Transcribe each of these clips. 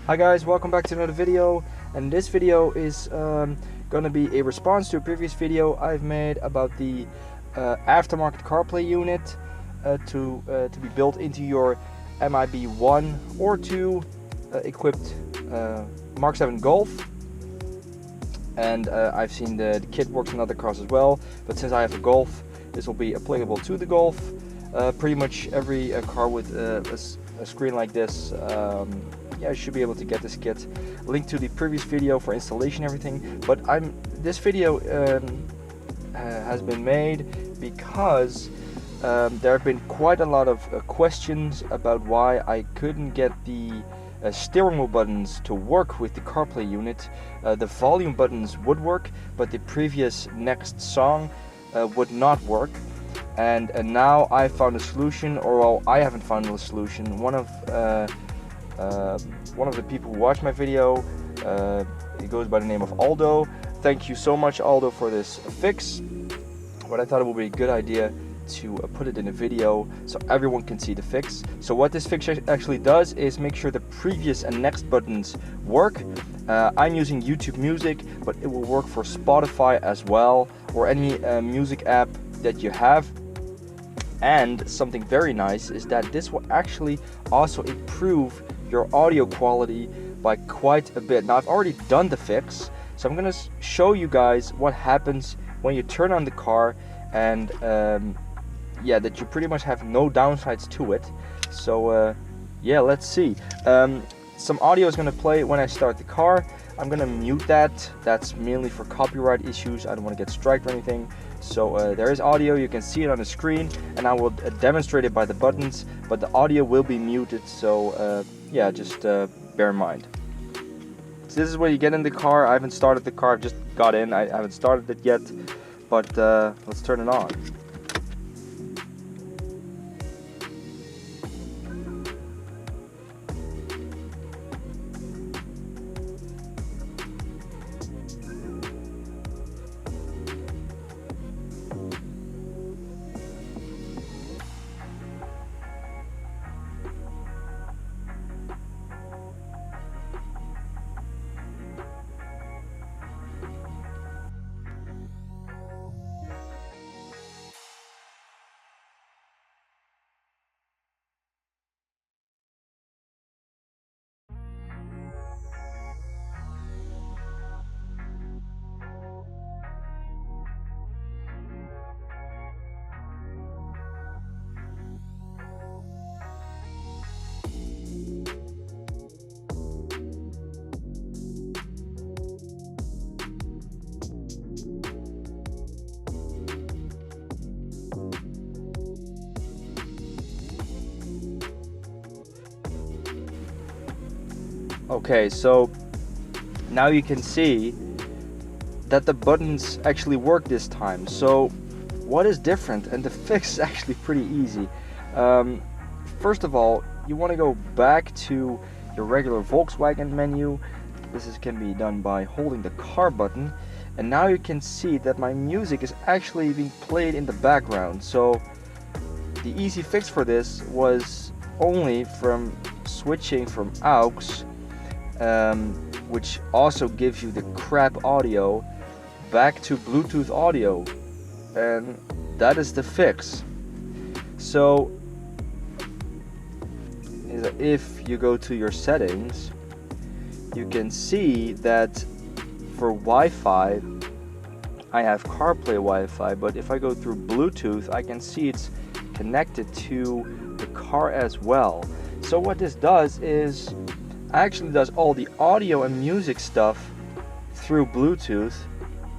Hi guys, welcome back to another video, and this video is gonna be a response to a previous video I've made about the aftermarket CarPlay unit to be built into your MIB1 or 2 equipped Mark 7 Golf. And I've seen the kit works on other cars as well, but since I have a Golf, this will be applicable to the Golf. Pretty much every car with a screen like this, yeah, you should be able to get this kit. Link to the previous video for installation and everything. But this video has been made because there have been quite a lot of questions about why I couldn't get the steering wheel buttons to work with the CarPlay unit. The volume buttons would work, but the previous next song would not work. And now I found a solution, or well, I haven't found a solution. One of the people who watched my video, it goes by the name of Aldo. Thank you so much, Aldo, for this fix. But I thought it would be a good idea to put it in a video so everyone can see the fix. So what this fix actually does is make sure the previous and next buttons work. I'm using YouTube Music, but it will work for Spotify as well, or any music app that you have. And something very nice is that this will actually also improve your audio quality by quite a bit. Now, I've already done the fix, so I'm gonna show you guys what happens when you turn on the car, and yeah, that you pretty much have no downsides to it. So yeah, let's see. Some audio is gonna play when I start the car. I'm gonna mute that. That's mainly for copyright issues. I don't want to get striked or anything. So there is audio, you can see it on the screen, and I will demonstrate it by the buttons, but the audio will be muted, so yeah, just bear in mind. So this is where you get in the car. I haven't started the car, I've just got in. I haven't started it yet, but let's turn it on. Okay, so now you can see that the buttons actually work this time. So what is different? And the fix is actually pretty easy. First of all, you want to go back to your regular Volkswagen menu. Can be done by holding the car button, and now you can see that my music is actually being played in the background. So the easy fix for this was only from switching from aux, which also gives you the crap audio, back to Bluetooth audio, and that is the fix. So if you go to your settings, you can see that for Wi-Fi I have CarPlay Wi-Fi, but if I go through Bluetooth, I can see it's connected to the car as well. So what this does is actually does all the audio and music stuff through Bluetooth,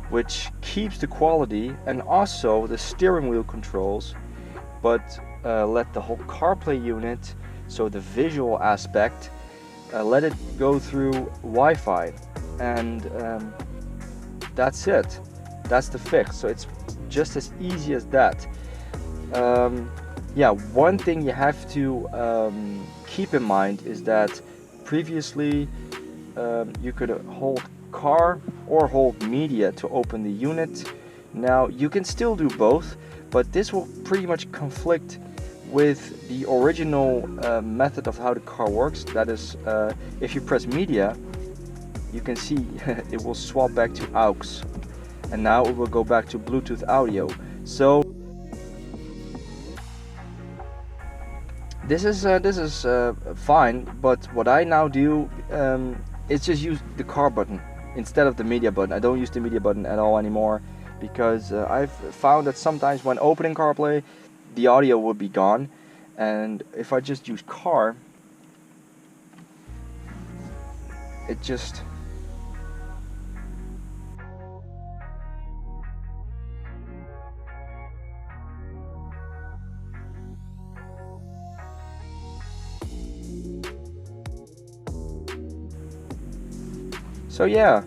which keeps the quality and also the steering wheel controls, but let the whole CarPlay unit, so the visual aspect, let it go through Wi-Fi, and that's it. That's the fix. So it's just as easy as that. Yeah, one thing you have to keep in mind is that previously you could hold car or hold media to open the unit. Now you can still do both, but this will pretty much conflict with the original method of how the car works. That is, if you press media, you can see it will swap back to aux, and now it will go back to Bluetooth audio. So this is fine, but what I now do is just use the car button instead of the media button. I don't use the media button at all anymore, because I've found that sometimes when opening CarPlay, the audio will be gone, and if I just use car, it just so yeah,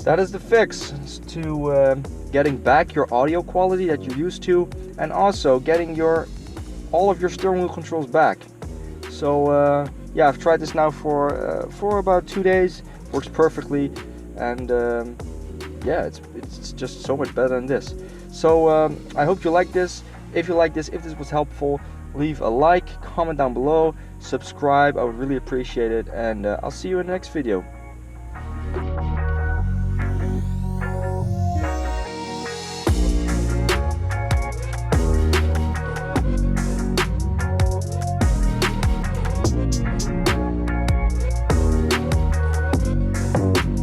that is the fix to getting back your audio quality that you're used to, and also getting all of your steering wheel controls back. So yeah, I've tried this now for about 2 days. Works perfectly, and yeah, it's just so much better than this. So I hope you like this. If you like this, if this was helpful, leave a like, comment down below, subscribe. I would really appreciate it, and I'll see you in the next video.